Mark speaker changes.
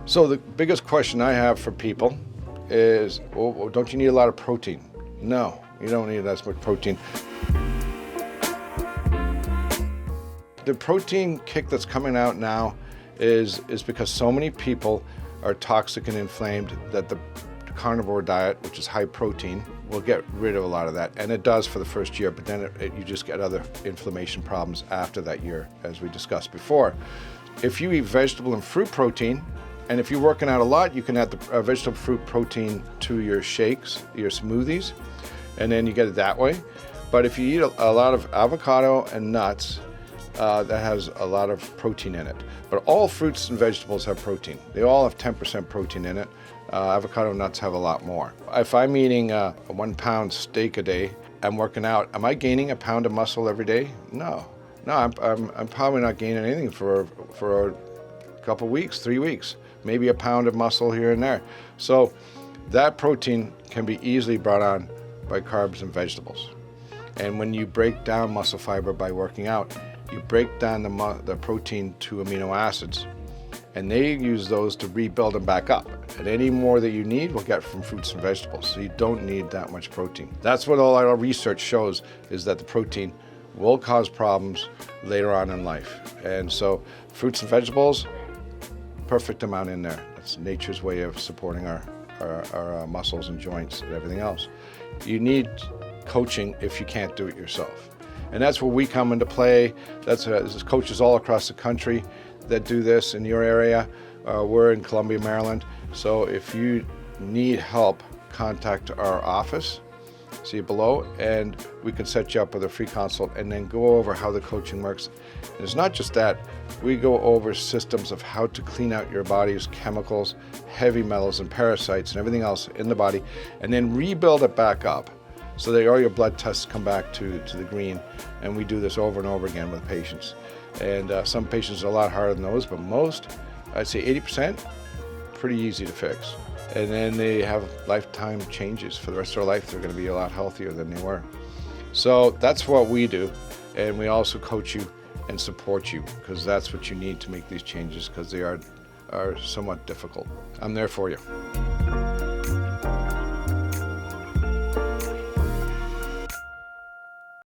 Speaker 1: So the biggest question I have for people is, oh, don't you need a lot of protein? No, you don't need as much protein. The protein kick that's coming out now is because so many people are toxic and inflamed that the carnivore diet, which is high protein, will get rid of a lot of that. And it does for the first year, but then you just get other inflammation problems after that year, as we discussed before. If you eat vegetable and fruit protein, and if you're working out a lot, you can add the vegetable fruit protein to your shakes, your smoothies, and then you get it that way. But if you eat a lot of avocado and nuts, that has a lot of protein in it. But all fruits and vegetables have protein. They all have 10% protein in it. Avocado nuts have a lot more. If I'm eating a 1 pound steak a day, I'm working out, am I gaining a pound of muscle every day? No, I'm probably not gaining anything for a couple weeks, 3 weeks, maybe a pound of muscle here and there. So that protein can be easily brought on by carbs and vegetables. And when you break down muscle fiber by working out, you break down the protein to amino acids, and they use those to rebuild them back up. And any more that you need will get from fruits and vegetables. So you don't need that much protein. That's what all our research shows, is that the protein will cause problems later on in life. And so fruits and vegetables, perfect amount in there. That's nature's way of supporting our muscles and joints and everything else. You need coaching if you can't do it yourself. And that's where we come into play. There's coaches all across the country that do this in your area. We're in Columbia, Maryland. So if you need help, contact our office, see below, and we can set you up with a free consult and then go over how the coaching works. And it's not just that, we go over systems of how to clean out your body's chemicals, heavy metals and parasites and everything else in the body, and then rebuild it back up so that all your blood tests come back to the green. And we do this over and over again with patients. And some patients are a lot harder than those, but most, I'd say 80%, pretty easy to fix. And then they have lifetime changes. For the rest of their life, they're going to be a lot healthier than they were. So that's what we do. And we also coach you and support you, because that's what you need to make these changes, because they are somewhat difficult. I'm there for you.